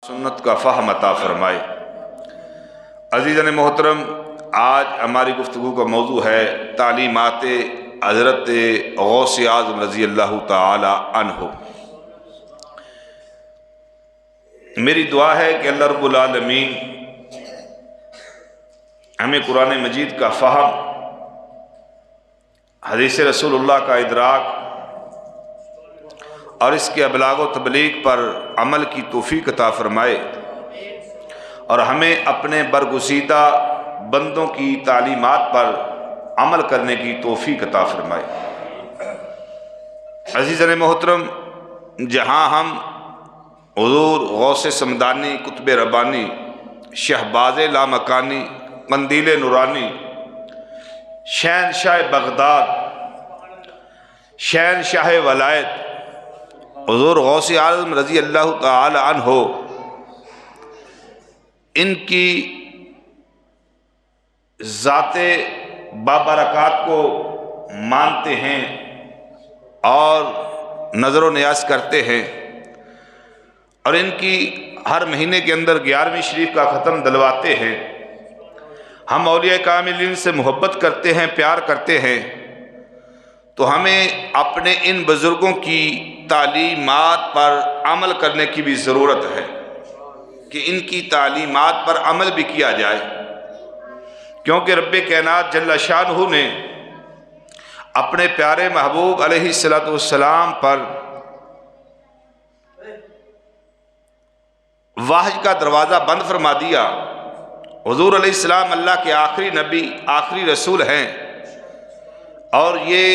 سنت کا فہم عطا فرمائے۔ عزیزان محترم، آج ہماری گفتگو کا موضوع ہے تعلیمات حضرت غوث اعظم رضی اللہ تعالی عنہ۔ میری دعا ہے کہ اللہ رب العالمین ہمیں قرآن مجید کا فہم، حدیث رسول اللہ کا ادراک اور اس کے ابلاغ و تبلیغ پر عمل کی توفیق عطا فرمائے، اور ہمیں اپنے برگزیدہ بندوں کی تعلیمات پر عمل کرنے کی توفیق عطا فرمائے۔ عزیزان محترم، جہاں ہم حضور غوث سمدانی، قطب ربانی، شہباز لامکانی، قندیل نورانی، شہنشاہ بغداد، شہنشاہ ولایت حضور غوث اعظم رضی اللہ تعالی عنہ، ان کی ذات بابرکات کو مانتے ہیں اور نظر و نیاز کرتے ہیں، اور ان کی ہر مہینے کے اندر 11ویں شریف کا ختم دلواتے ہیں۔ ہم اولیاء کاملین سے محبت کرتے ہیں، پیار کرتے ہیں، تو ہمیں اپنے ان بزرگوں کی تعلیمات پر عمل کرنے کی بھی ضرورت ہے کہ ان کی تعلیمات پر عمل بھی کیا جائے، کیونکہ رب کائنات جل شانہ نے اپنے پیارے محبوب علیہ السلام پر وحی کا دروازہ بند فرما دیا۔ حضور علیہ السلام اللہ کے آخری نبی، آخری رسول ہیں، اور یہ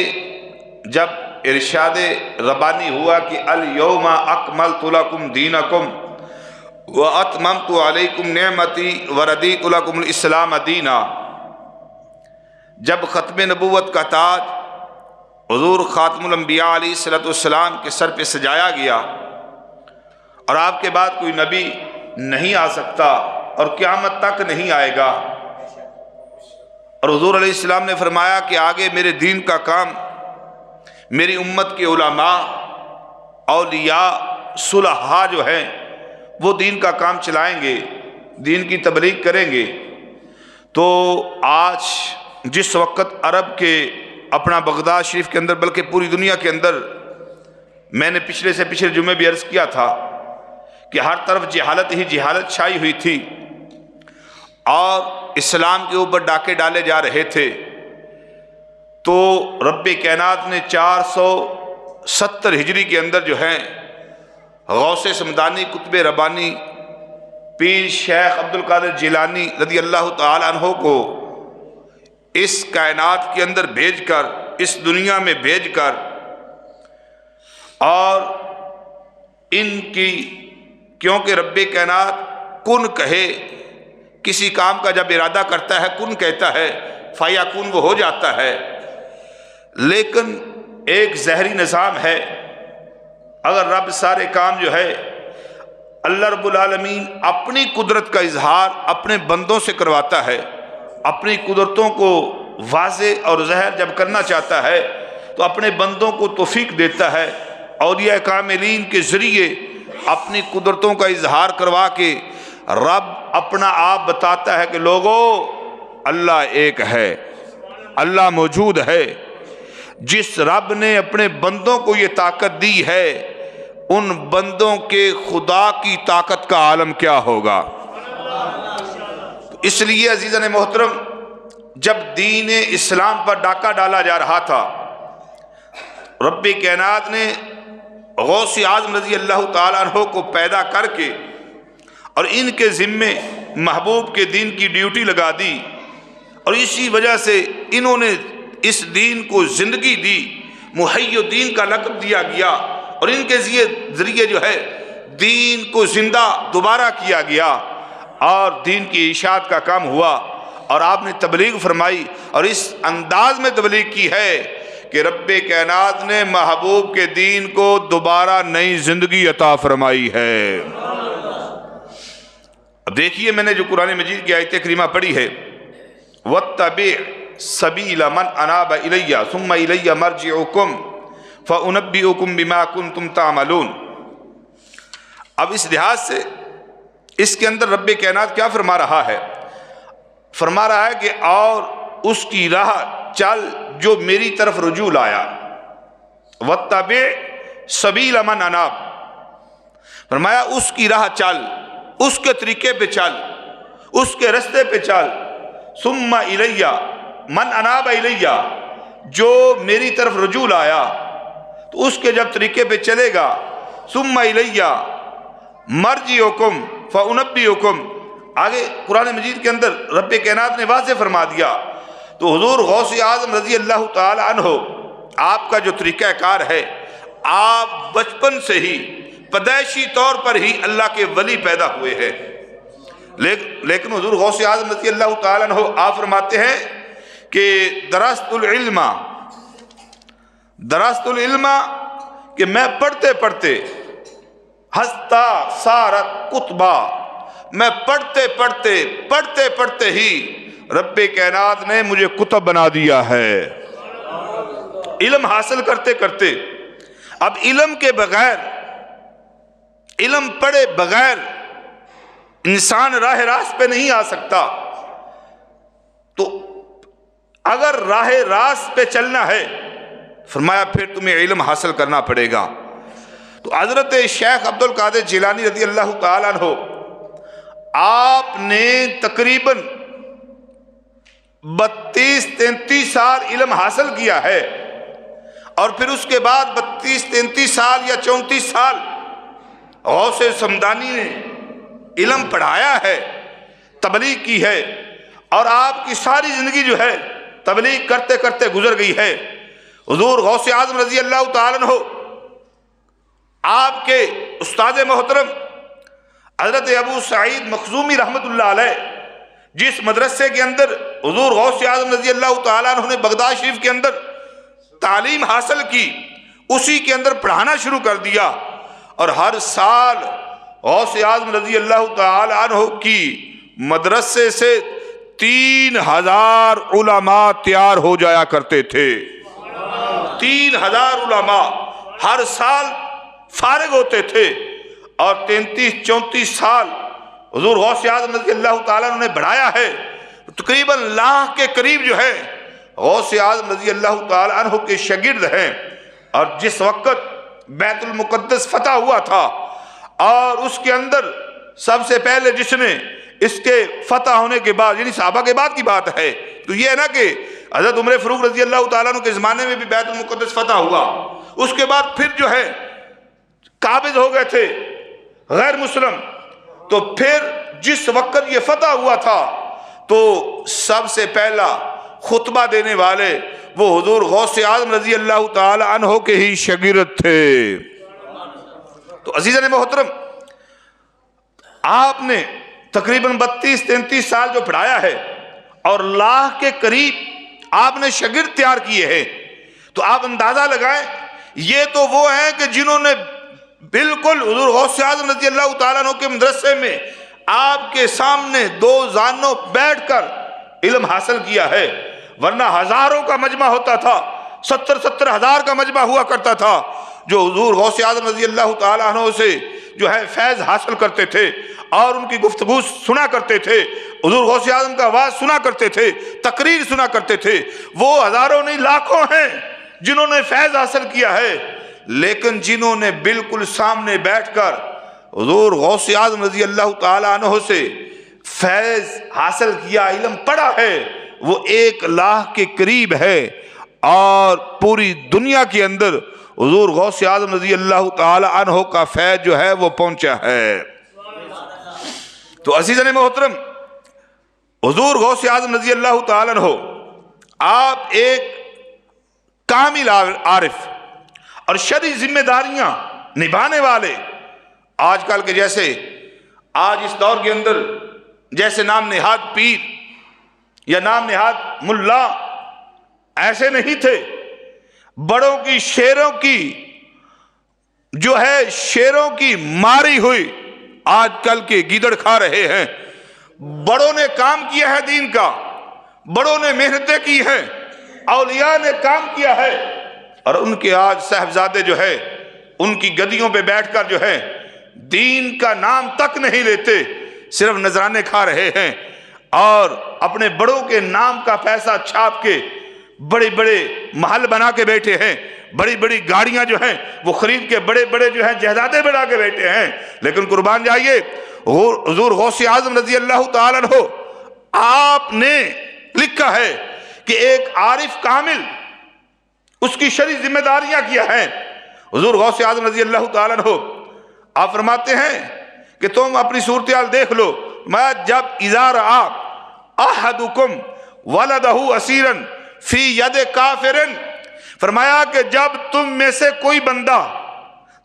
جب ارشاد ربانی ہوا کہ الیوم اکملت لکم دینکم واتممت علیکم نعمتی وردیت لکم الاسلام دینا، جب ختم نبوت کا تاج حضور خاتم الانبیاء علیہ السلام کے سر پہ سجایا گیا، اور آپ کے بعد کوئی نبی نہیں آ سکتا اور قیامت تک نہیں آئے گا، اور حضور علیہ السلام نے فرمایا کہ آگے میرے دین کا کام میری امت کے علماء، اولیاء، صلحاء جو ہیں وہ دین کا کام چلائیں گے، دین کی تبلیغ کریں گے۔ تو آج جس وقت عرب کے اپنا بغداد شریف کے اندر، بلکہ پوری دنیا کے اندر، میں نے پچھلے سے پچھلے جمعے بھی عرض کیا تھا کہ ہر طرف جہالت ہی جہالت چھائی ہوئی تھی، اور اسلام کے اوپر ڈاکے ڈالے جا رہے تھے، تو رب کائنات نے 470 ہجری کے اندر جو ہیں غوث سمدانی، قطب ربانی، پیر شیخ عبد القادر جیلانی رضی اللہ تعالی عنہ کو اس کائنات کے اندر بھیج کر، اس دنیا میں بھیج کر، اور ان کی، کیونکہ رب کائنات کن کہے، کسی کام کا جب ارادہ کرتا ہے کن کہتا ہے، فیکون وہ ہو جاتا ہے، لیکن ایک ظاہری نظام ہے۔ اگر رب سارے کام جو ہے اللہ رب العالمین اپنی قدرت کا اظہار اپنے بندوں سے کرواتا ہے، اپنی قدرتوں کو واضح اور ظاہر جب کرنا چاہتا ہے تو اپنے بندوں کو توفیق دیتا ہے، اولیاء کاملین کے ذریعے اپنی قدرتوں کا اظہار کروا کے رب اپنا آپ بتاتا ہے کہ لوگو اللہ ایک ہے، اللہ موجود ہے۔ جس رب نے اپنے بندوں کو یہ طاقت دی ہے، ان بندوں کے خدا کی طاقت کا عالم کیا ہوگا۔ اس لیے عزیزان محترم، جب دین اسلام پر ڈاکہ ڈالا جا رہا تھا، رب کائنات نے غوث اعظم رضی اللہ تعالیٰ عنہ کو پیدا کر کے اور ان کے ذمے محبوب کے دین کی ڈیوٹی لگا دی، اور اسی وجہ سے انہوں نے اس دین کو زندگی دی، محی الدین کا لقب دیا گیا، اور ان کے ذریعے جو ہے دین کو زندہ دوبارہ کیا گیا، اور دین کی اشاعت کا کام ہوا، اور آپ نے تبلیغ فرمائی، اور اس انداز میں تبلیغ کی ہے کہ رب کائنات نے محبوب کے دین کو دوبارہ نئی زندگی عطا فرمائی ہے۔ اب دیکھیے، میں نے جو قرآن مجید کی آیت کریمہ پڑھی ہے، وَاتَّبِعْ سَبِيلَ مَنْ أَنَابَ إِلَيَّ ثُمَّ إِلَيَّ مَرْجِعُكُمْ فَأُنَبِّئُكُمْ بِمَا كُنْتُمْ تَعْمَلُونَ۔ اب اس لحاظ سے اس کے اندر رب کائنات کیا فرما رہا ہے؟ فرما رہا ہے کہ اور اس کی راہ چل جو میری طرف رجوع لایا، واتبع سبیل من اناب، فرمایا اس کی راہ چل، اس کے طریقے پہ چل، اس کے رستے پہ چل، ثم الیہ من اناب الیہ، جو میری طرف رجوع لایا تو اس کے جب طریقے پہ چلے گا، ثم الیہ مرجعکم فانبئکم، آگے قرآن مجید کے اندر رب کائنات نے واضح فرما دیا۔ تو حضور غوث اعظم رضی اللہ تعالی عنہ، آپ کا جو طریقہ کار ہے، آپ بچپن سے ہی پیدائشی طور پر ہی اللہ کے ولی پیدا ہوئے ہیں، لیکن حضور غوث اعظم رضی اللہ تعالی عنہ آپ فرماتے ہیں کہ درست العلم کہ میں پڑھتے پڑھتے ہستا سارت کتبہ، میں پڑھتے پڑھتے ہی رب کائنات نے مجھے کتب بنا دیا ہے۔ علم حاصل کرتے کرتے اب علم کے بغیر، علم پڑھے بغیر انسان راہ راست پہ نہیں آ سکتا۔ تو اگر راہ راست پہ چلنا ہے، فرمایا پھر تمہیں علم حاصل کرنا پڑے گا۔ تو حضرت شیخ عبد القادر جیلانی رضی اللہ تعالیٰ عنہ، آپ نے تقریباً 32-33 سال علم حاصل کیا ہے، اور پھر اس کے بعد 32-33 سال یا 34 سال غوث سمدانی نے علم پڑھایا ہے، تبلیغ کی ہے، اور آپ کی ساری زندگی جو ہے تبلیغ کرتے کرتے گزر گئی ہے۔ حضور غوث اعظم رضی اللہ تعالیٰ عنہ، آپ کے استاد محترم حضرت ابو سعید مخزومی رحمۃ اللہ علیہ، جس مدرسے کے اندر حضور غوث اعظم رضی اللہ تعالیٰ عنہ نے بغداد شریف کے اندر تعلیم حاصل کی، اسی کے اندر پڑھانا شروع کر دیا، اور ہر سال غوث اعظم رضی اللہ تعالیٰ عنہ کی مدرسے سے 3000 علماء تیار ہو جایا کرتے تھے۔ 3000 علماء ہر سال فارغ ہوتے تھے، اور 33-34 سال حضور غوث اعظم رضی اللہ تعالیٰ عنہ نے بڑھایا ہے۔ تقریباً لاکھ کے قریب جو ہے غوث اعظم رضی اللہ تعالیٰ عنہ کے شاگرد ہیں۔ اور جس وقت بیت المقدس فتح ہوا تھا، اور اس کے اندر سب سے پہلے جس نے اس کے فتح ہونے کے بعد، یعنی صحابہ کے بعد کی بات ہے، تو یہ ہے نا کہ حضرت عمر فاروق رضی اللہ تعالیٰ عنہ کے زمانے میں بھی بیت المقدس فتح ہوا، اس کے بعد پھر جو ہے قابض ہو گئے تھے غیر مسلم۔ تو پھر جس وقت یہ فتح ہوا تھا، تو سب سے پہلا خطبہ دینے والے وہ حضور غوث اعظم رضی اللہ تعالی عنہ کے ہی شاگرد تھے۔ تو عزیزان محترم، آپ نے تقریباً 32-33 سال جو پڑھایا ہے، اور لاکھ کے قریب آپ نے شاگرد تیار کیے ہیں، تو آپ اندازہ لگائیں، یہ تو وہ ہیں کہ جنہوں نے بالکل حضور غوث اعظم رضی اللہ تعالیٰ عنہ کے مدرسے میں آپ کے سامنے 2 زانوں بیٹھ کر علم حاصل کیا ہے، ورنہ ہزاروں کا مجمع ہوتا تھا، 70 ہزار کا مجمع ہوا کرتا تھا، جو حضور غوث اعظم رضی اللہ تعالیٰ عنہ سے جو ہے فیض حاصل کرتے تھے، اور ان کی گفتگو سنا کرتے تھے، حضور غوث اعظم کا آواز سنا کرتے تھے، تقریر سنا کرتے تھے۔ وہ ہزاروں نہیں لاکھوں ہیں جنہوں نے فیض حاصل کیا ہے، لیکن جنہوں نے بالکل سامنے بیٹھ کر حضور غوث اعظم رضی اللہ تعالی عنہ سے فیض حاصل کیا، علم پڑھا ہے، وہ 1 لاکھ کے قریب ہے، اور پوری دنیا کے اندر حضور غوث اعظم رضی اللہ تعالی عنہ کا فیض جو ہے وہ پہنچا ہے۔ تو عزیزان محترم، حضور غوث اعظم رضی اللہ تعالی عنہ، آپ ایک کامل عارف اور شرعی ذمہ داریاں نبھانے والے، آج کل کے جیسے آج اس دور کے اندر جیسے نام نہاد پیر یا نام نہاد ملا ایسے نہیں تھے، بڑوں کی شیروں کی جو ہے شیروں کی ماری ہوئی آج کل کے گیدڑ کھا رہے ہیں۔ بڑوں نے کام کیا ہے دین کا، بڑوں نے محنتیں کی ہیں، اولیاء نے کام کیا ہے، اور ان کے آج صاحبزادے جو ہے ان کی گدیوں پہ بیٹھ کر جو ہے دین کا نام تک نہیں لیتے، صرف نذرانے کھا رہے ہیں اور اپنے بڑوں کے نام کا پیسہ چھاپ کے بڑے بڑے محل بنا کے بیٹھے ہیں، بڑی بڑی گاڑیاں جو ہیں وہ خرید کے بڑے بڑے جو ہیں جائیدادیں بنا کے بیٹھے ہیں۔ لیکن قربان جائیے حضور غوث اعظم رضی اللہ تعالیٰ عنہ آپ نے لکھا ہے کہ ایک عارف کامل اس کی شرعی ذمہ داریاں کیا ہیں۔ حضور غوث اعظم رضی اللہ تعالیٰ عنہ آپ فرماتے ہیں کہ تم اپنی صورتحال دیکھ لو، میں جب اذا رآ احدکم ولدہ اسیرا فی ید کافر، فرمایا کہ جب تم میں سے کوئی بندہ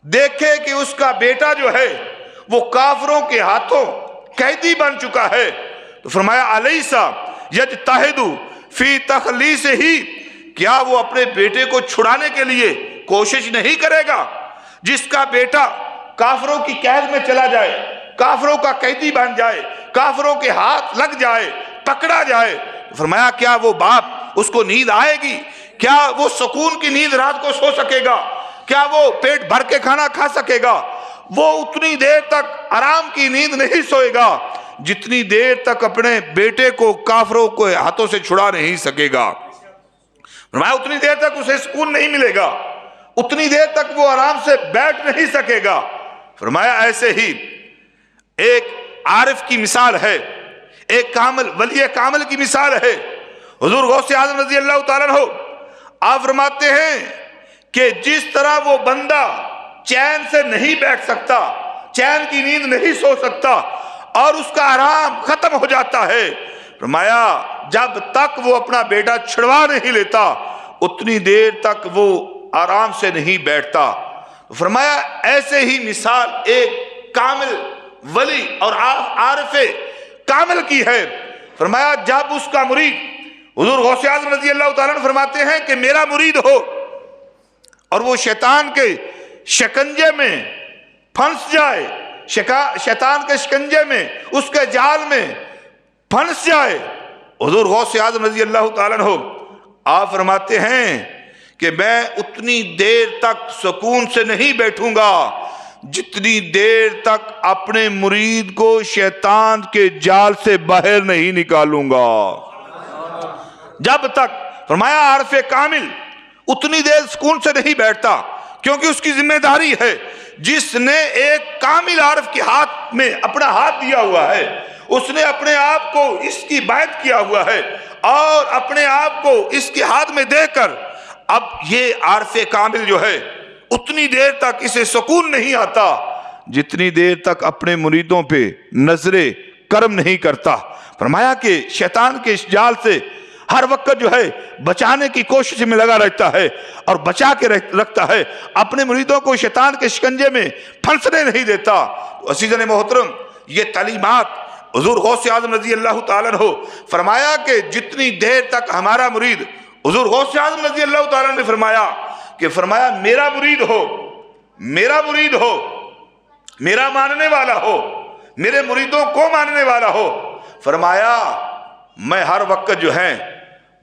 دیکھے کہ اس کا بیٹا جو ہے وہ کافروں کے ہاتھوں قیدی بن چکا ہے، تو فرمایا الیسا یجتہد فی تخلیصہ، کیا وہ اپنے بیٹے کو چھڑانے کے لیے کوشش نہیں کرے گا؟ جس کا بیٹا کافروں کی قید میں چلا جائے، کافروں کا قیدی بن جائے، کافروں کے ہاتھ لگ جائے، پکڑا جائے، فرمایا کیا وہ باپ اس کو نیند آئے گی؟ کیا وہ سکون کی نیند رات کو سو سکے گا؟ کیا وہ پیٹ بھر کے کھانا کھا سکے گا؟ وہ اتنی دیر تک آرام کی نیند نہیں سوئے گا جتنی دیر تک اپنے بیٹے کو کافروں کے ہاتھوں سے چھڑا نہیں سکے گا۔ فرمایا اتنی دیر تک اسے سکون نہیں ملے گا، اتنی دیر تک وہ آرام سے بیٹھ نہیں سکے گا۔ فرمایا ایسے ہی ایک عارف کی مثال ہے، ایک کامل ولی کامل کی مثال ہے۔ حضور غوث اعظم رضی اللہ تعالیٰ عنہ آپ فرماتے ہیں کہ جس طرح وہ بندہ چین سے نہیں بیٹھ سکتا، چین کی نیند نہیں سو سکتا اور اس کا آرام ختم ہو جاتا ہے، فرمایا جب تک وہ اپنا بیٹا چھڑوا نہیں لیتا اتنی دیر تک وہ آرام سے نہیں بیٹھتا۔ فرمایا ایسے ہی مثال ایک کامل ولی اور عارف کامل کی ہے۔ فرمایا جب اس کا مرید، حضور غوث اعظم رضی اللہ تعالیٰ عنہ فرماتے ہیں کہ میرا مرید ہو اور وہ شیطان کے شکنجے میں پھنس جائے، شیطان کے شکنجے میں، اس کے جال میں پھنس جائے، حضور غوث اعظم رضی اللہ تعالیٰ عنہ آپ فرماتے ہیں کہ میں اتنی دیر تک سکون سے نہیں بیٹھوں گا جتنی دیر تک اپنے مرید کو شیطان کے جال سے باہر نہیں نکالوں گا۔ جب تک، فرمایا عارف کامل اتنی دیر سکون سے نہیں بیٹھتا، کیونکہ اس کی ذمہ داری ہے، جس نے ایک کامل عارف کے ہاتھ میں اپنا ہاتھ دیا ہوا ہے، اس نے اپنے آپ کو اس کی بیعت کیا ہوا ہے اور اپنے آپ کو اس کے ہاتھ میں دے کر اب یہ عارف کامل جو ہے اتنی دیر تک اسے سکون نہیں آتا جتنی دیر تک اپنے مریدوں پہ نظر کرم نہیں کرتا۔ فرمایا کہ شیطان کے اس جال سے ہر وقت جو ہے بچانے کی کوشش میں لگا رہتا ہے اور بچا کے رکھتا ہے، اپنے مریدوں کو شیطان کے شکنجے میں پھنسنے نہیں دیتا۔ عزیزان محترم، یہ تعلیمات حضور غوث اعظم رضی اللہ تعالیٰ عنہ فرمایا کہ جتنی دیر تک ہمارا مرید، حضور غوث اعظم رضی اللہ تعالیٰ نے فرمایا کہ میرا مرید ہو، میرا مرید ہو، میرا ماننے والا ہو، میرے مریدوں کو ماننے والا ہو، فرمایا میں ہر وقت جو ہے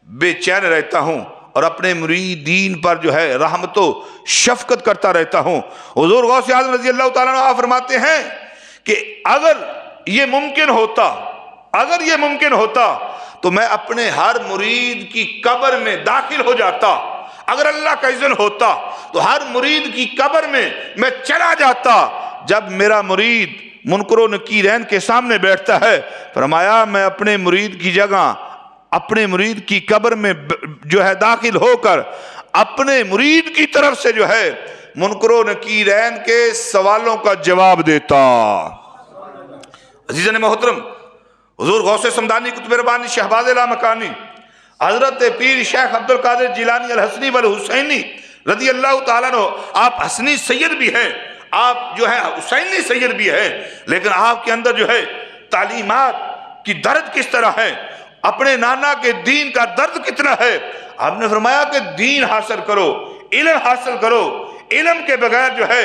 بے چین رہتا ہوں اور اپنے مریدین پر جو ہے رحمت و شفقت کرتا رہتا ہوں۔ حضور غوث اعظم رضی اللہ تعالیٰ عنہ فرماتے ہیں کہ اگر یہ ممکن ہوتا تو میں اپنے ہر مرید کی قبر میں داخل ہو جاتا، اگر اللہ کا اذن ہوتا تو ہر مرید کی قبر میں چلا جاتا۔ جب میرا مرید منکر و نکیرین کے سامنے بیٹھتا ہے، فرمایا میں اپنے مرید کی جگہ، اپنے مرید کی قبر میں جو ہے داخل ہو کر اپنے مرید کی طرف سے جو ہے منکر و نکیرین کے سوالوں کا جواب دیتا۔ عزیزان محترم، حضور غوث سمدانی قطب ربانی شہباز لامکانی حضرت پیر شیخ عبد القادر جیلانی الحسنی والحسینی رضی اللہ تعالیٰ عنہ، آپ حسنی سید بھی ہیں، آپ جو ہے حسینی سید بھی ہیں، لیکن آپ کے اندر جو ہے تعلیمات کی درد کس طرح ہے، اپنے نانا کے دین کا درد کتنا ہے۔ آپ نے فرمایا کہ دین حاصل کرو، علم حاصل کرو، علم کے بغیر جو ہے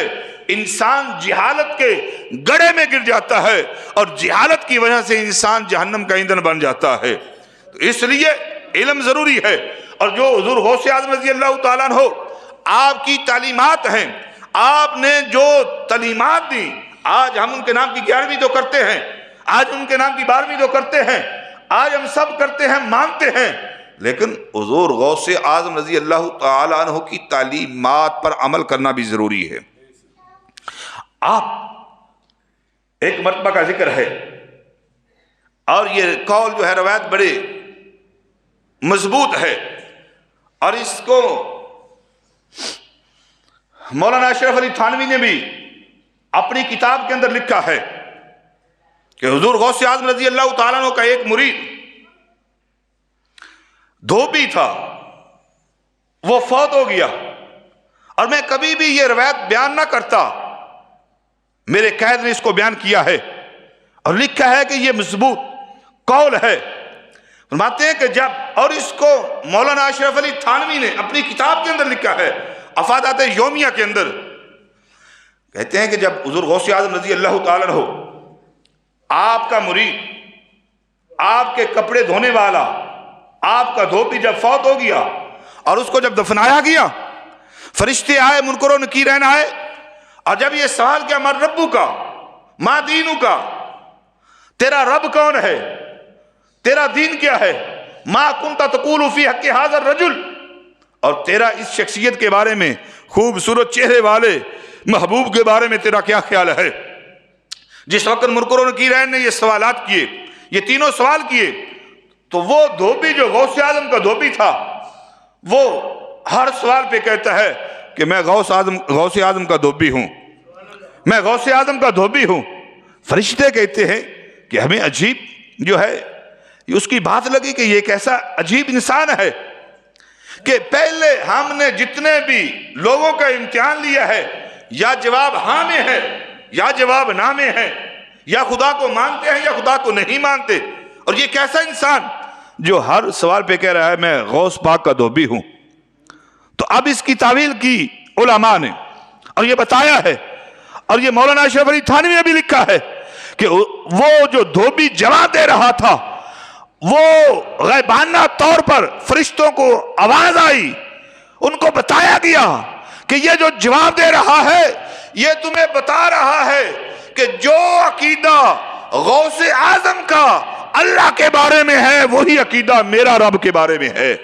انسان جہالت کے گڑھے میں گر جاتا ہے اور جہالت کی وجہ سے انسان جہنم کا ایندھن بن جاتا ہے۔ تو اس لیے علم ضروری ہے، اور جو حضور غوث اعظم رضی اللہ تعالیٰ عنہ آپ کی تعلیمات ہیں، آپ نے جو تعلیمات دی، آج ہم ان کے نام کی 11ویں تو کرتے ہیں، آج ان کے نام کی 12ویں تو کرتے ہیں، آج ہم سب کرتے ہیں، مانتے ہیں، لیکن حضور غوث اعظم رضی اللہ تعالیٰ عنہ کی تعلیمات پر عمل کرنا بھی ضروری ہے۔ آپ ایک مرتبہ کا ذکر ہے، اور یہ قول جو ہے روایت بڑے مضبوط ہے، اور اس کو مولانا اشرف علی تھانوی نے بھی اپنی کتاب کے اندر لکھا ہے کہ حضور غوث اعظم رضی اللہ تعالیٰ عنہ کا ایک مرید دھوبی تھا، وہ فوت ہو گیا، اور میں کبھی بھی یہ روایت بیان نہ کرتا، میرے قائد نے اس کو بیان کیا ہے اور لکھا ہے کہ یہ مضبوط قول ہے۔ فرماتے ہیں کہ جب، اور اس کو مولانا اشرف علی تھانوی نے اپنی کتاب کے اندر لکھا ہے افادات یومیہ کے اندر، کہتے ہیں کہ جب حضور غوث اعظم رضی اللہ تعالیٰ عنہ آپ کا مرید، آپ کے کپڑے دھونے والا، آپ کا دھوبی جب فوت ہو گیا اور اس کو جب دفنایا گیا، فرشتے آئے، منکر و نکیرین آئے، اور جب یہ سوال کیا من ربو کا، ما دینو کا، تیرا رب کون ہے، تیرا دین کیا ہے، ما کنت تقول فی حق ھذا الرجل، اور تیرا اس شخصیت کے بارے میں، خوبصورت چہرے والے محبوب کے بارے میں تیرا کیا خیال ہے۔ جس وقت منکر و نکیرین نے یہ سوالات کیے، یہ تینوں سوال کیے، تو وہ دھوبی جو غوث اعظم کا دھوبی تھا، وہ ہر سوال پہ کہتا ہے کہ میں غوث اعظم کا دھوبی ہوں، میں غوث اعظم کا دھوبی ہوں۔ فرشتے کہتے ہیں کہ ہمیں عجیب جو ہے اس کی بات لگی کہ یہ کیسا عجیب انسان ہے کہ پہلے ہم نے جتنے بھی لوگوں کا امتحان لیا ہے، یا جواب ہاں میں ہے یا جواب نہ میں ہے، یا خدا کو مانتے ہیں یا خدا کو نہیں مانتے، اور یہ کیسا انسان جو ہر سوال پہ کہہ رہا ہے میں غوث پاک کا دھوبی ہوں۔ تو اب اس کی تعویل کی علماء نے اور یہ بتایا ہے، اور یہ مولانا اشرف علی تھانوی نے بھی لکھا ہے کہ وہ جو دھوبی جواب دے رہا تھا، وہ غیبانہ طور پر فرشتوں کو آواز آئی، ان کو بتایا گیا کہ یہ جو جواب دے رہا ہے یہ تمہیں بتا رہا ہے کہ جو عقیدہ غوث اعظم کا اللہ کے بارے میں ہے وہی عقیدہ میرا رب کے بارے میں ہے،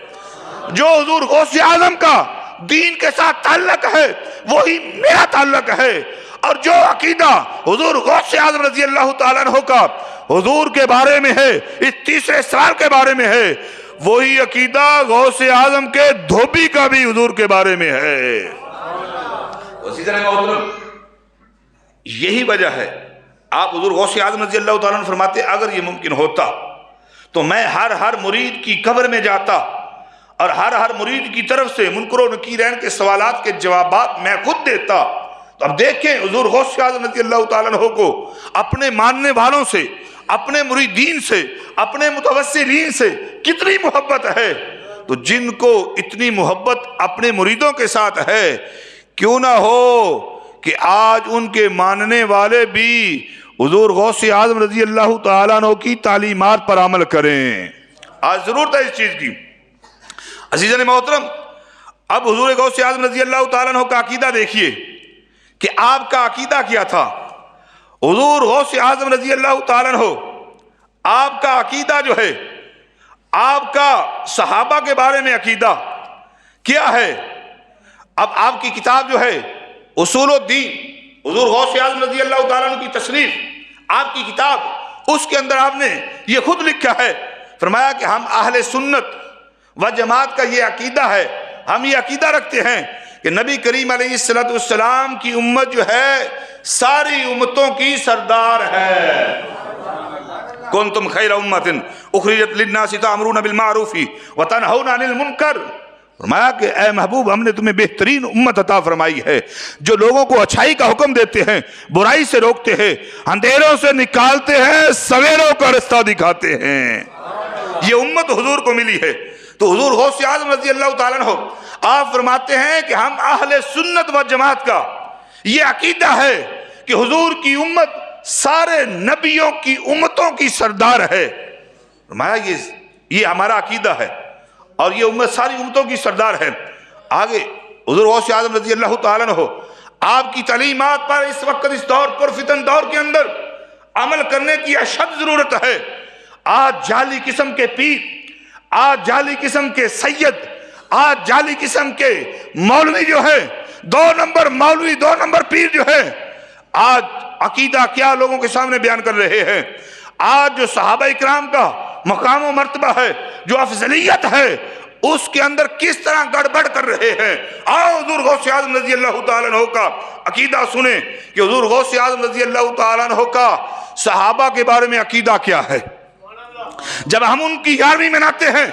جو حضور غوث اعظم کا دین کے ساتھ تعلق ہے وہی میرا تعلق ہے، اور جو عقیدہ حضور غوث اعظم رضی اللہ تعالیٰ عنہ کا حضور کے بارے میں ہے، اس تیسرے سال کے بارے میں ہے، وہی عقیدہ غوث اعظم کے دھوبی کا بھی حضور کے بارے میں ہے۔ یہی وجہ ہے آپ حضور غوث اعظم رضی اللہ تعالیٰ عنہ فرماتے اگر یہ ممکن ہوتا تو میں ہر مرید کی قبر میں جاتا اور ہر مرید کی طرف سے منکر و نکیرین کے سوالات کے جوابات میں خود دیتا۔ تو اب دیکھیں حضور غوث اعظم رضی اللہ تعالیٰ عنہ کو اپنے ماننے والوں سے، اپنے مریدین سے، اپنے متوسلین سے کتنی محبت ہے۔ تو جن کو اتنی محبت اپنے مریدوں کے ساتھ ہے، کیوں نہ ہو کہ آج ان کے ماننے والے بھی حضور غوث اعظم رضی اللہ تعالیٰ عنہ کی تعلیمات پر عمل کریں۔ آج ضرورت ہے اس چیز کی۔ عزیزان محترم، اب حضور غوث اعظم رضی اللہ تعالیٰ عنہ کا عقیدہ دیکھیے کہ آپ کا عقیدہ کیا تھا۔ حضور غوث اعظم رضی اللہ تعالیٰ عنہ، آپ کا عقیدہ جو ہے، آپ کا صحابہ کے بارے میں عقیدہ کیا ہے؟ اب آپ کی کتاب جو ہے اصول الدین، حضور غوث اعظم رضی اللہ تعالیٰ عنہ کی تصنیف، آپ کی کتاب، اس کے اندر آپ نے یہ خود لکھا ہے، فرمایا کہ ہم اہل سنت و جماعت کا یہ عقیدہ ہے، ہم یہ عقیدہ رکھتے ہیں کہ نبی کریم علیہ السلام کی امت جو ہے ساری امتوں کی سردار ہے۔ کنتم خیر امت اخرجت للناس تأمرون بالمعروف وتنہون عن المنکر، فرمایا کہ اے محبوب ہم نے تمہیں بہترین امت عطا فرمائی ہے جو لوگوں کو اچھائی کا حکم دیتے ہیں، برائی سے روکتے ہیں، اندھیروں سے نکالتے ہیں، سویروں کا رستہ دکھاتے ہیں۔ یہ امت حضور کو ملی ہے۔ تو حضور غوث اعظم رضی اللہ تعالیٰ عنہ آپ فرماتے ہیں کہ ہم اہل سنت و جماعت کا یہ عقیدہ ہے کہ حضور کی امت سارے نبیوں کی امتوں کی سردار ہے۔ فرمایا یہ ہمارا عقیدہ ہے اور یہ امت ساری امتوں کی سردار ہے۔ آگے حضور غوث اعظم رضی اللہ تعالیٰ عنہ آپ کی تعلیمات پر اس وقت اس دور پر فتن دور کے اندر عمل کرنے کی اشد ضرورت ہے۔ آج جعلی قسم کے پیر، آج جعلی قسم کے سید، آج جعلی قسم کے مولوی جو ہے، 2 نمبر مولوی، 2 نمبر پیر جو ہے، آج عقیدہ کیا لوگوں کے سامنے بیان کر رہے ہیں۔ آج جو صحابہ اکرام کا مقام و مرتبہ ہے، جو افضلیت ہے، اس کے اندر کس طرح گڑبڑ کر رہے ہیں۔ آؤ حضور غوث اعظم رضی اللہ تعالیٰ عنہ کا عقیدہ سنیں کہ حضور غوث اعظم رضی اللہ تعالیٰ عنہ کا صحابہ کے بارے میں عقیدہ کیا ہے۔ جب ہم ان کی 11ویں مناتے ہیں،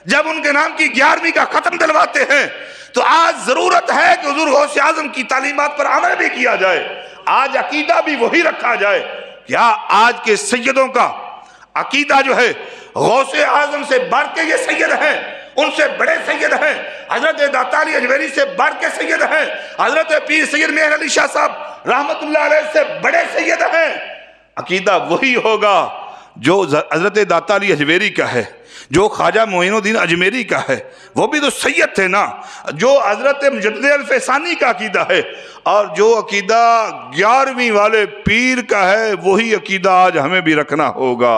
جب ان کے نام کی 11ویں کا ختم دلواتے ہیں، تو آج ضرورت ہے کہ حضور غوث اعظم کی تعلیمات پر عمل بھی کیا جائے، آج عقیدہ بھی وہی رکھا جائے۔ کیا آج کے سیدوں کا عقیدہ جو ہے غوث اعظم سے بڑھ کے یہ سید ہیں، ان سے بڑے سید ہیں، حضرت داتا علی اجمیری سے بڑھ کے سید ہیں، حضرت پیر سید مہر علی شاہ صاحب رحمت اللہ علیہ سے بڑے سید ہیں۔ عقیدہ وہی ہوگا جو حضرت داتا علی اجمیری کا ہے، جو خواجہ معین الدین اجمیری کا ہے، وہ بھی تو سید تھے نا، جو حضرت مجدد الفسانی کا عقیدہ ہے، اور جو عقیدہ 11ویں والے پیر کا ہے، وہی عقیدہ آج ہمیں بھی رکھنا ہوگا۔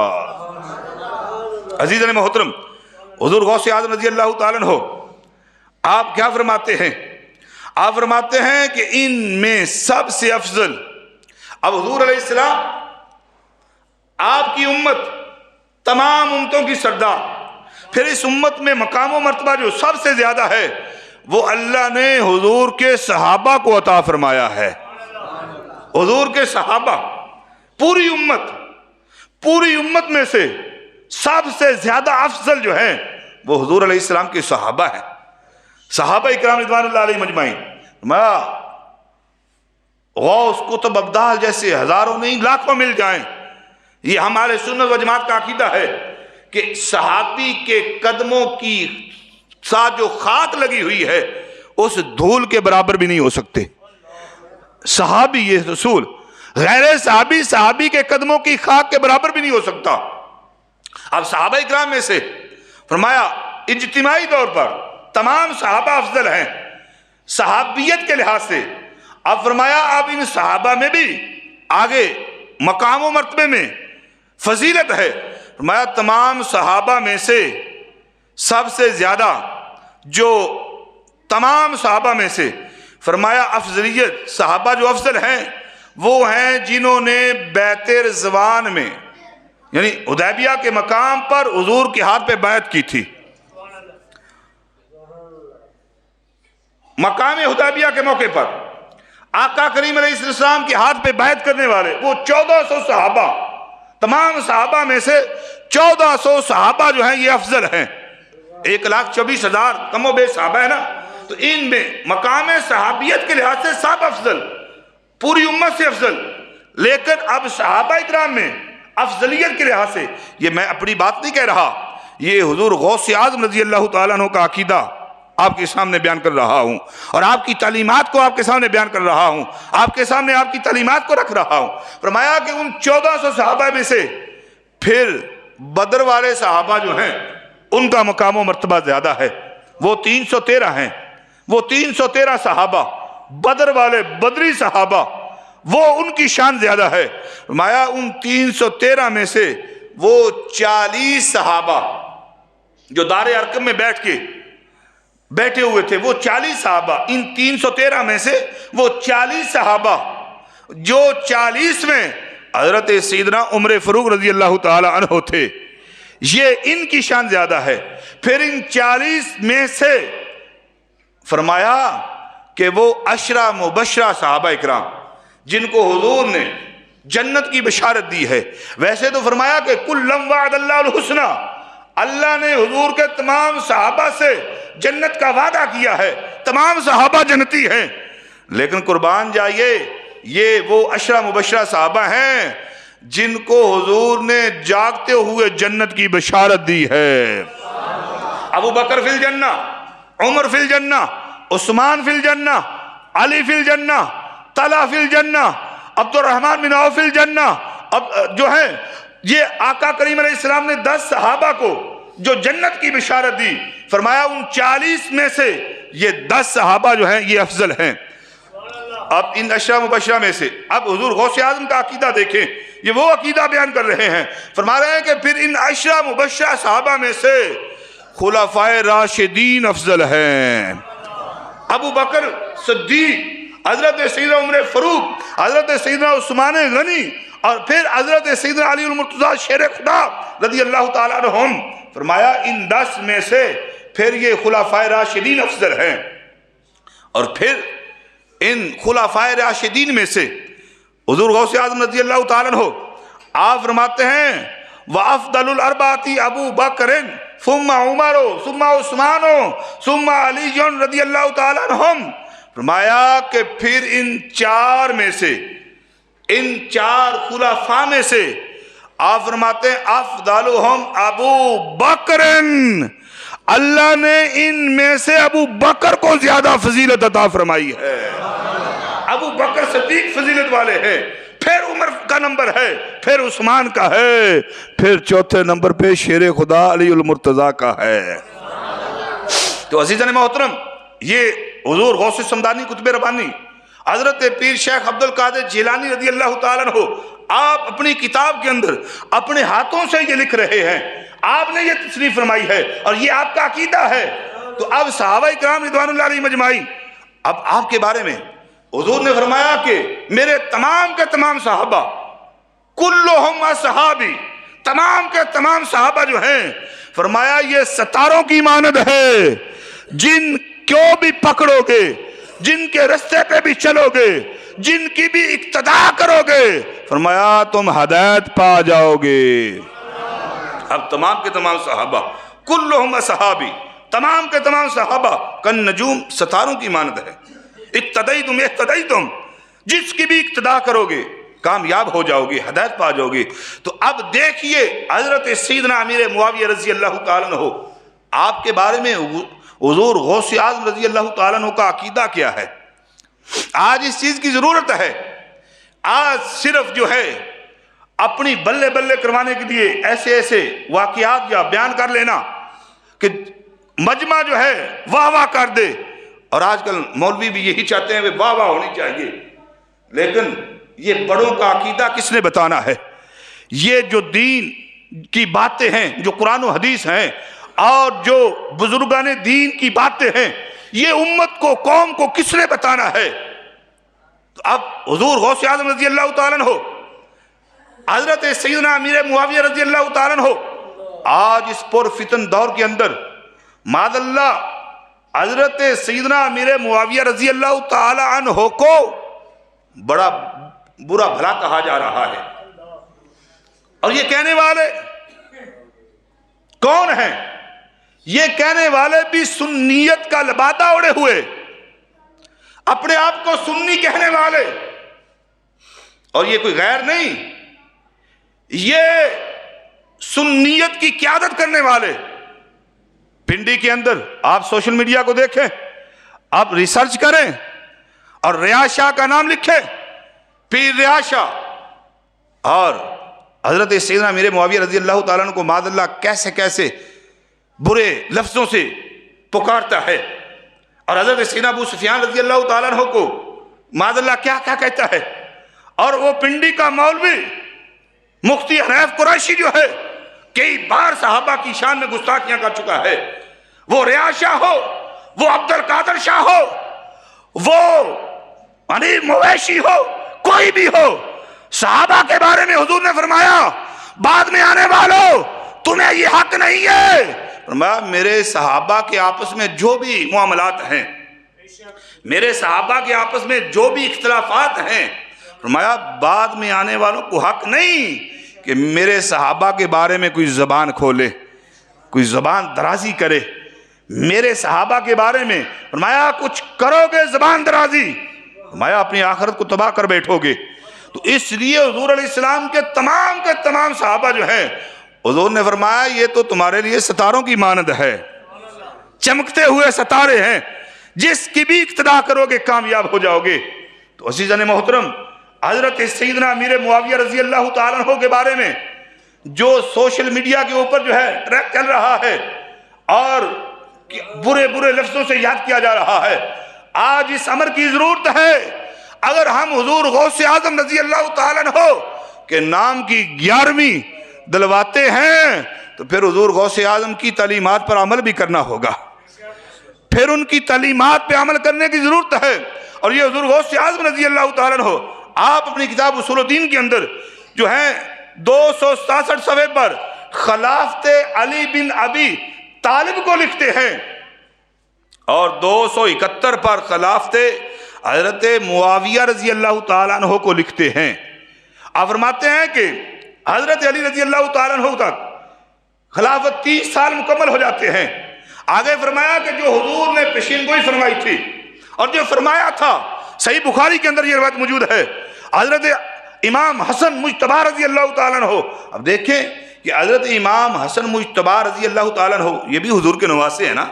عزیزان محترم، حضور غوث اعظم رضی اللہ تعالیٰ عنہ آپ کیا فرماتے ہیں؟ آپ فرماتے ہیں کہ ان میں سب سے افضل، اب حضور علیہ السلام آپ کی امت تمام امتوں کی سردار، پھر اس امت میں مقام و مرتبہ جو سب سے زیادہ ہے وہ اللہ نے حضور کے صحابہ کو عطا فرمایا ہے۔ حضور کے صحابہ، پوری امت میں سے سب سے زیادہ افضل جو ہیں وہ حضور علیہ السلام کے صحابہ ہیں۔ صحابہ اکرام رضوان اللہ علیہ مجمعین، غوث قطب ابدال جیسے ہزاروں نہیں لاکھوں مل جائیں، یہ ہمارے سنت و جماعت کا عقیدہ ہے کہ صحابی کے قدموں کی ساتھ جو خاک لگی ہوئی ہے اس دھول کے برابر بھی نہیں ہو سکتے۔ صحابی، یہ رسول، غیر صحابی صحابی کے قدموں کی خاک کے برابر بھی نہیں ہو سکتا۔ اب صحابہ اکرام میں سے فرمایا اجتماعی طور پر تمام صحابہ افضل ہیں صحابیت کے لحاظ سے۔ اب فرمایا اب ان صحابہ میں بھی آگے مقام و مرتبے میں فضیلت ہے۔ فرمایا تمام صحابہ میں سے سب سے زیادہ، جو تمام صحابہ میں سے فرمایا افضلیت، صحابہ جو افضل ہیں وہ ہیں جنہوں نے بیعت رضوان میں، یعنی حدیبیہ کے مقام پر حضور کے ہاتھ پہ بیعت کی تھی۔ مقام حدیبیہ کے موقع پر آقا کریم علیہ السلام کے ہاتھ پہ بیعت کرنے والے وہ 1400 صحابہ، تمام صحابہ میں سے 1400 صحابہ جو ہیں یہ افضل ہیں۔ 1,24,000 کم و بیش صحابہ ہے نا، تو ان میں مقام صحابیت کے لحاظ سے سب افضل، پوری امت سے افضل۔ لیکن اب صحابہ اکرام میں افضلیت کے لحاظ سے، یہ میں اپنی بات نہیں کہہ رہا، یہ حضور غوث اعظم رضی اللہ تعالیٰ عنہ کا عقیدہ آپ کے سامنے بیان کر رہا ہوں، اور آپ کی تعلیمات کو آپ کے سامنے بیان کر رہا ہوں، آپ کے سامنے آپ کی تعلیمات کو رکھ رہا ہوں۔ فرمایا کہ ان 1400 صحابہ میں سے پھر بدر والے صحابہ جو ہیں ان کا مقام و مرتبہ زیادہ ہے، وہ 313 ہیں، وہ 313 صحابہ بدر والے بدری صحابہ، وہ ان کی شان زیادہ ہے۔ فرمایا ان 313 میں سے وہ 40 صحابہ جو دار ارقم میں بیٹھے ہوئے تھے، وہ 40 صحابہ، ان 313 میں سے وہ 40 صحابہ، جو 40 میں حضرت سیدنا عمر فاروق رضی اللہ تعالی عنہ تھے، یہ ان کی شان زیادہ ہے۔ پھر ان 40 میں سے فرمایا کہ وہ 10 مبشرہ صحابہ اکرام جن کو حضور نے جنت کی بشارت دی ہے، ویسے تو فرمایا کہ کلم وعد اللہ الحسنہ، اللہ نے حضور کے تمام صحابہ سے جنت کا وعدہ کیا ہے، تمام صحابہ جنتی ہیں، لیکن قربان جائیے یہ وہ 10 مبشرہ صحابہ ہیں جن کو حضور نے جاگتے ہوئے جنت کی بشارت دی ہے۔ ابو بکر فی الجنہ، عمر فی الجنہ، عثمان فی الجنہ، علی فی الجنہ، طلحہ فی الجنہ، عبد الرحمن بن عوف فی الجنہ۔ اب جو ہے یہ آقا کریم علیہ السلام نے 10 صحابہ کو جو جنت کی بشارت دی، فرمایا ان 40 میں سے یہ 10 صحابہ جو ہیں یہ افضل ہیں۔ اب ان 10 مبشرہ میں سے اب حضور غوث اعظم کا عقیدہ دیکھیں یہ وہ عقیدہ بیان کر رہے ہیں. فرما رہے ہیں کہ پھر ان 10 مبشرہ صحابہ میں سے خلفائے راشدین افضل ہیں. ابو بکر صدیق، حضرت سیدنا عمر فاروق، حضرت سیدنا عثمان غنی، اور پھر حضرت سیدنا علی المرتضیٰ شیر خدا رضی اللہ تعالیٰ عنہم. فرمایا ان 10 میں سے پھر یہ خلفائے راشدین افضل ہیں. اور پھر ان خلفائے راشدین میں سے حضور غوث اعظم رضی اللہ تعالیٰ عنہ آپ فرماتے ہیں وَأَفْضَلُ الْأَرْبَعَةِ أَبُو بَكْرٍ ثُمَّ عُمَرُ ثُمَّ عُثْمَانُ ثُمَّ عَلِيٌّ رضی اللہ تعالیٰ عنہم. فرمایا کہ پھر ان 4 میں سے، ان 4 خلفاء میں سے آپ فرماتے ہیں افضلہم ابو بکرن، اللہ نے ان میں سے ابو بکر کو زیادہ فضیلت عطا فرمائی ہے. ابو بکر صدیق فضیلت والے ہیں، پھر عمر کا نمبر ہے، پھر عثمان کا ہے، پھر چوتھے نمبر پہ شیر خدا علی المرتضیٰ کا ہے. تو عزیزان محترم، یہ حضور غوث السمدانی قطب ربانی حضرت پیر شیخ عبد القادر جیلانی رضی اللہ تعالیٰ عنہ آپ اپنی کتاب کے اندر اپنے ہاتھوں سے یہ لکھ رہے ہیں. آپ نے یہ تصریح فرمائی ہے اور یہ آپ کا عقیدہ ہے. تو اب صحابہ کرام رضوان اللہ علیہ مجمعین، اب آپ کے بارے میں حضور نے فرمایا کہ میرے تمام کے تمام صحابہ کلہم اصحابی، تمام کے تمام صحابہ جو ہیں، فرمایا یہ ستاروں کی مانند ہے، جن کو بھی پکڑو گے، جن کے رستے پہ بھی چلو گے، جن کی بھی اقتداء کرو گے، فرمایا تم ہدایت پا جاؤ گے. اب تمام کے تمام صحابہ کلہم اصحابی، تمام کے تمام صحابہ کن نجوم، ستاروں کی مانند ہے. اقتدیتم، جس کی بھی اقتداء کرو گے کامیاب ہو جاؤ گے، ہدایت پا جاؤ گے. تو اب دیکھیے حضرت سیدنا امیر معاویہ رضی اللہ تعالیٰ عنہ، آپ کے بارے میں حضور غوث اعظم رضی اللہ تعالیٰ عنہ کا عقیدہ کیا ہے. آج اس چیز کی ضرورت ہے. آج صرف جو ہے اپنی بلے بلے کروانے کے لیے ایسے ایسے واقعات یا بیان کر لینا کہ مجمع جو ہے واہ واہ کر دے. اور آج کل مولوی بھی یہی چاہتے ہیں کہ واہ واہ ہونی چاہیے. لیکن یہ بڑوں کا عقیدہ کس نے بتانا ہے؟ یہ جو دین کی باتیں ہیں، جو قرآن و حدیث ہیں، اور جو بزرگان دین کی باتیں ہیں، یہ امت کو، قوم کو کس نے بتانا ہے؟ تو اب حضور غوث اعظم رضی اللہ تعالیٰ عنہ، حضرت سیدنا امیر معاویہ رضی اللہ تعالیٰ عنہ، آج اس پر فتن دور کے اندر معاذ اللہ حضرت سیدنا امیر معاویہ رضی اللہ تعالیٰ عنہ کو بڑا برا بھلا کہا جا رہا ہے. اور یہ کہنے والے کون ہیں؟ یہ کہنے والے بھی سنیت کا لبادہ اڑے ہوئے، اپنے آپ کو سنی کہنے والے. اور یہ کوئی غیر نہیں، یہ سنیت کی قیادت کرنے والے. پنڈی کے اندر آپ سوشل میڈیا کو دیکھیں، آپ ریسرچ کریں اور ریاض شاہ کا نام لکھیں، پیر ریاض شاہ، اور حضرت سیدنا امیر معاویہ رضی اللہ تعالیٰ عنہ کو معاذ اللہ کیسے کیسے برے لفظوں سے پکارتا ہے، اور حضرت سیدنا ابو سفیان رضی اللہ تعالیٰ عنہ کو معاذ اللہ کیا کیا کہتا ہے. اور وہ پنڈی کا مولوی مفتی حنیف قریشی جو ہے کئی بار صحابہ کی شان میں گستاخیاں کر چکا ہے. وہ ریاض شاہ ہو، وہ عبد القادر شاہ ہو، وہ منیر مویشی ہو، کوئی بھی ہو، صحابہ کے بارے میں حضور نے فرمایا بعد میں آنے والوں تمہیں یہ حق نہیں ہے. فرمایا میرے صحابہ کے آپس میں جو بھی معاملات ہیں، میرے صحابہ کے آپس میں جو بھی اختلافات ہیں، فرمایا بعد میں آنے والوں کو حق نہیں کہ میرے صحابہ کے بارے میں کوئی زبان کھولے، کوئی زبان درازی کرے میرے صحابہ کے بارے میں. فرمایا کچھ کرو گے زبان درازی، فرمایا اپنی آخرت کو تباہ کر بیٹھو گے. تو اس لیے حضور علیہ السلام کے تمام صحابہ جو ہیں، حضور نے فرمایا یہ تو تمہارے لیے ستاروں کی مانند ہے، چمکتے ہوئے ستارے ہیں، جس کی بھی اقتداء کرو گے کامیاب ہو جاؤ گے. تو عزیزان محترم، حضرت سیدنا امیر معاویہ رضی اللہ تعالیٰ عنہ کے بارے میں جو سوشل میڈیا کے اوپر جو ہے ٹریک چل رہا ہے اور برے برے لفظوں سے یاد کیا جا رہا ہے، آج اس امر کی ضرورت ہے. اگر ہم حضور غوث اعظم رضی اللہ تعالیٰ عنہ کہ نام کی 11ویں دلواتے ہیں تو پھر حضور غوث اعظم کی تعلیمات پر عمل بھی کرنا ہوگا، پھر ان کی تعلیمات پہ عمل کرنے کی ضرورت ہے۔ اور یہ حضور غوث اعظم رضی اللہ تعالیٰ عنہ آپ اپنی کتاب اصول الدین کے اندر جو ہیں 267 صفحے پر خلافت علی بن ابی طالب کو لکھتے ہیں، اور 271 پر خلافت حضرت معاویہ رضی اللہ تعالیٰ عنہ کو لکھتے ہیں۔ آپ فرماتے ہیں کہ حضرت علی رضی اللہ تعالیٰ عنہ تک خلافت 30 سال مکمل ہو جاتے ہیں۔ آگے فرمایا کہ جو حضور نے پیشین گوئی فرمائی تھی اور جو فرمایا تھا، صحیح بخاری کے اندر یہ روایت موجود ہے، حضرت امام حسن مجتبی رضی اللہ تعالیٰ عنہ، اب دیکھیں کہ حضرت امام حسن مجتبی رضی اللہ تعالیٰ عنہ یہ بھی حضور کے نواسے ہیں نا،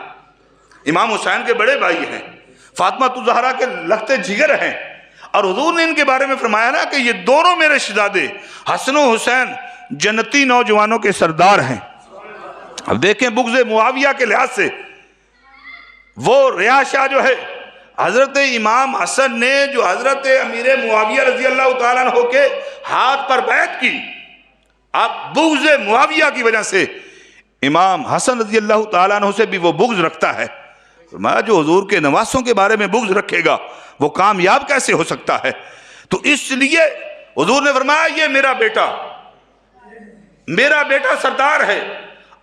امام حسین کے بڑے بھائی ہیں، فاطمہ الزہرا کے لخت جگر ہیں، اور حضور نے ان کے بارے میں فرمایا نا کہ یہ دونوں میرے شہزادے حسن و حسین جنتی نوجوانوں کے سردار ہیں۔ اب دیکھیں بغض معاویہ کے لحاظ سے وہ رہا جو ہے حضرت امام حسن نے جو حضرت امیر معاویہ رضی اللہ تعالیٰ عنہ کے ہاتھ پر بیعت کی، اب بغض معاویہ کی وجہ سے امام حسن رضی اللہ تعالیٰ عنہ سے بھی وہ بغض رکھتا ہے۔ فرمایا جو حضور کے نواسوں کے بارے میں بغض رکھے گا وہ کامیاب کیسے ہو سکتا ہے؟ تو اس لیے حضور نے فرمایا یہ میرا بیٹا سردار ہے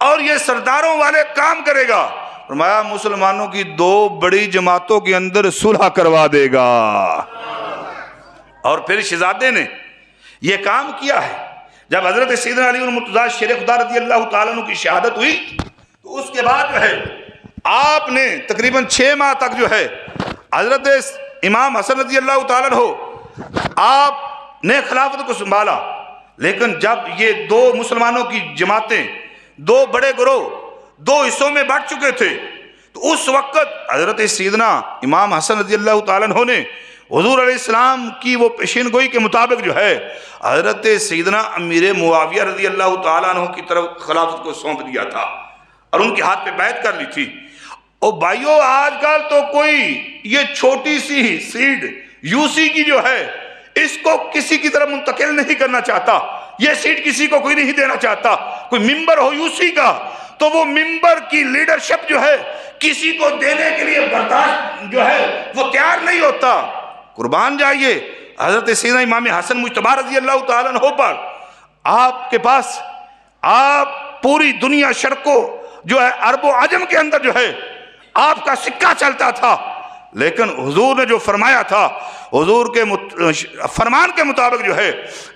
اور یہ سرداروں والے کام کرے گا۔ فرمایا مسلمانوں کی 2 بڑی جماعتوں کے اندر صلح کروا دے گا۔ اور پھر شہزادے نے یہ کام کیا ہے۔ جب حضرت سیدنا علی المرتضیٰ شیر خدا رضی اللہ تعالیٰ عنہ کی شہادت ہوئی تو اس کے بعد جو ہے آپ نے تقریباً 6 ماہ تک جو ہے حضرت امام حسن رضی اللہ تعالیٰ عنہ آپ نے خلافت کو سنبھالا، لیکن جب یہ 2 مسلمانوں کی جماعتیں 2 بڑے گروہ 2 حصوں میں بٹ چکے تھے، تو اس وقت حضرت سیدنا امام حسن رضی اللہ تعالیٰ عنہ نے حضور علیہ السلام کی وہ پیشین گوئی کے مطابق جو ہے حضرت سیدنا امیر معاویہ رضی اللہ تعالیٰ عنہ کی طرف خلافت کو سونپ دیا تھا اور ان کے ہاتھ پہ بیعت کر لی تھی۔ اور بھائیو آج کل تو کوئی یہ چھوٹی سی سیڈ یوسی کی جو ہے اس کو کسی کی طرف منتقل نہیں کرنا چاہتا، یہ سیٹ کسی کو کوئی نہیں دینا چاہتا۔ کوئی ممبر ہو یوسی کا تو وہ ممبر کی لیڈرشپ جو ہے کسی کو دینے کے لیے برداشت جو ہے وہ تیار نہیں ہوتا۔ قربان جائیے حضرت سیدنا امام حسن مجتبی رضی اللہ تعالیٰ عنہ پر آپ کے پاس آپ پوری دنیا شرق کو جو ہے عرب و عجم کے اندر جو ہے آپ کا سکہ چلتا تھا، لیکن حضور نے جو فرمایا تھا حضور کے فرمان کے مطابق جو ہے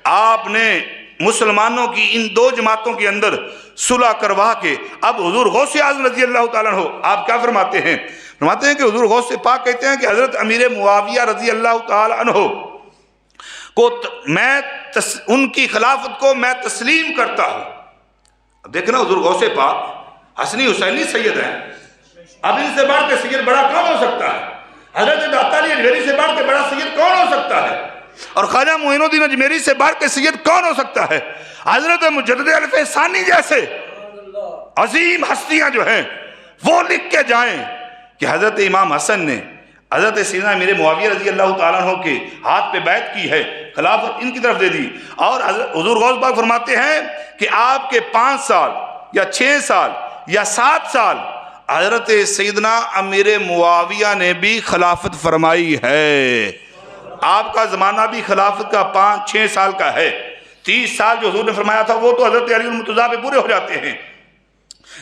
آپ نے مسلمانوں کی ان 2 جماعتوں کے اندر صلح کروا کے اب حضور غوث اعظم رضی اللہ تعالیٰ عنہ آپ کیا فرماتے ہیں؟ فرماتے ہیں کہ حضور غوث پاک کہتے ہیں کہ حضرت امیر معاویہ رضی اللہ تعالیٰ عنہ کو میں ان کی خلافت کو میں تسلیم کرتا ہوں۔ اب دیکھنا حضور غوث پاک حسنی حسینی سید ہیں، اب ان سے بڑھ کے سید بڑا کون ہو سکتا ہے؟ حضرت داتا علی اجمیری سے بڑھ کے بڑا سید کون ہو سکتا ہے؟ اور خواجہ معین الدین اجمیری سے بڑھ کے سید کون ہو سکتا ہے؟ حضرت مجدد الف ثانی جیسے عظیم ہستیاں جو ہیں وہ لکھ کے جائیں کہ حضرت امام حسن نے حضرت سیدنا امیر معاویہ رضی اللہ تعالیٰ عنہ کے ہاتھ پہ بیعت کی ہے، خلافت ان کی طرف دے دی۔ اور حضور غوث پاک فرماتے ہیں کہ آپ کے 5 سال یا 6 سال یا 7 سال حضرت سیدنا امیر معاویہ نے بھی خلافت فرمائی ہے۔ آپ کا زمانہ بھی خلافت کا 5-6 سال کا ہے۔ 30 سال جو حضور نے فرمایا تھا وہ تو حضرت علی المرتضیٰ پہ پورے ہو جاتے ہیں،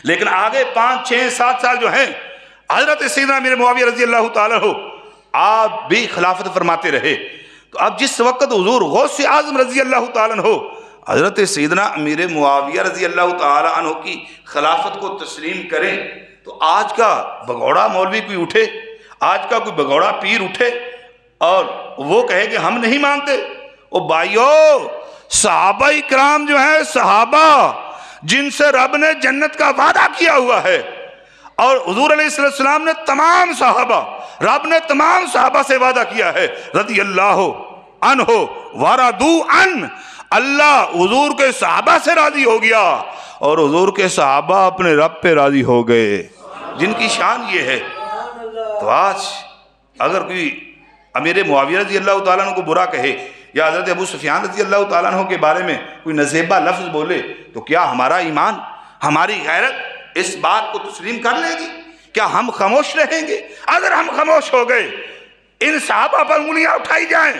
لیکن آگے 5-6-7 سال جو ہیں حضرت سیدنا امیر معاویہ رضی اللہ تعالیٰ عنہ آپ بھی خلافت فرماتے رہے۔ تو اب جس وقت حضور غوث اعظم رضی اللہ تعالیٰ عنہ حضرت سیدنا امیر معاویہ رضی اللہ تعالیٰ عنہ کی خلافت کو تسلیم کریں تو آج کا بگوڑا مولوی کوئی اٹھے، آج کا کوئی بگوڑا پیر اٹھے اور وہ کہے کہ ہم نہیں مانتے۔ او بھائیو، صحابہ اکرام جو ہیں صحابہ جن سے رب نے جنت کا وعدہ کیا ہوا ہے، اور حضور علیہ السلام نے تمام صحابہ رب نے تمام صحابہ سے وعدہ کیا ہے رضی اللہ عنہ ورضوا عنہ، اللہ حضور کے صحابہ سے راضی ہو گیا اور حضور کے صحابہ اپنے رب پہ راضی ہو گئے، جن کی شان یہ ہے۔ تو آج اگر کوئی امیر معاویہ رضی اللہ تعالیٰ عنہ کو برا کہے یا حضرت ابو سفیان رضی اللہ تعالیٰ عنہ کے بارے میں کوئی نزیبہ لفظ بولے تو کیا ہمارا ایمان، ہماری غیرت اس بات کو تسلیم کر لے گی؟ کیا ہم خاموش رہیں گے؟ اگر ہم خاموش ہو گئے، ان صحابہ پر انگلیاں اٹھائی جائیں،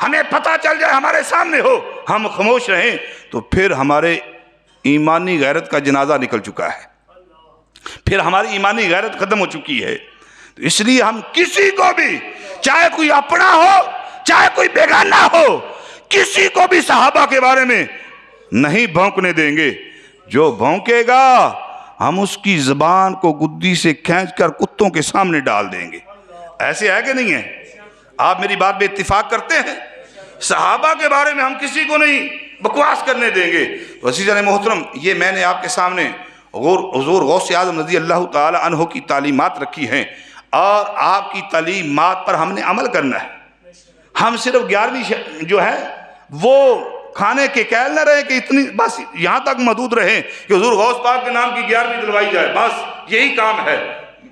ہمیں پتہ چل جائے، ہمارے سامنے ہو، ہم خاموش رہیں، تو پھر ہمارے ایمانی غیرت کا جنازہ نکل چکا ہے، پھر ہماری ایمانی غیرت ختم ہو چکی ہے۔ تو اس لیے ہم کسی کو بھی، چاہے کوئی اپنا ہو چاہے کوئی بیگانہ ہو، کسی کو بھی صحابہ کے بارے میں نہیں بھونکنے دیں گے۔ جو بھونکے گا ہم اس کی زبان کو گدی سے کھینچ کر کتوں کے سامنے ڈال دیں گے۔ ایسے ہے کہ نہیں ہے؟ آپ میری بات پہ اتفاق کرتے ہیں؟ صحابہ کے بارے میں ہم کسی کو نہیں بکواس کرنے دیں گے۔ تو عزیزان محترم، یہ میں نے آپ کے سامنے حضور غوث اعظم رضی اللہ تعالی عنہ کی تعلیمات رکھی ہیں، اور آپ کی تعلیمات پر ہم نے عمل کرنا ہے۔ ہم صرف 11ویں جو ہے وہ کھانے کے قائل نہ رہے کہ اتنی بس یہاں تک محدود رہیں کہ حضور غوث پاک کے نام کی 11ویں دلوائی جائے، بس یہی کام ہے،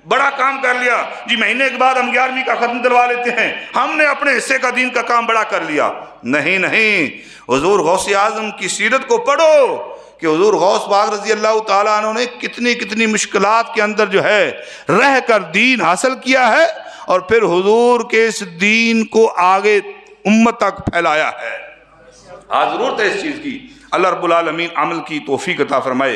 بڑا کام کر لیا جی، مہینے کے بعد ہم 11ویں کا ختم دلوا لیتے ہیں، ہم نے اپنے حصے کا دین کا کام بڑا کر لیا۔ نہیں نہیں، حضور غوث اعظم کی سیرت کو پڑھو کہ حضور غوث پاک رضی اللہ تعالیٰ عنہ نے کتنی مشکلات کے اندر جو ہے رہ کر دین حاصل کیا ہے، اور پھر حضور کے اس دین کو آگے امت تک پھیلایا ہے۔ آج ضرورت ہے اس چیز کی۔ اللہ رب العالمین عمل کی توفیق عطا فرمائے۔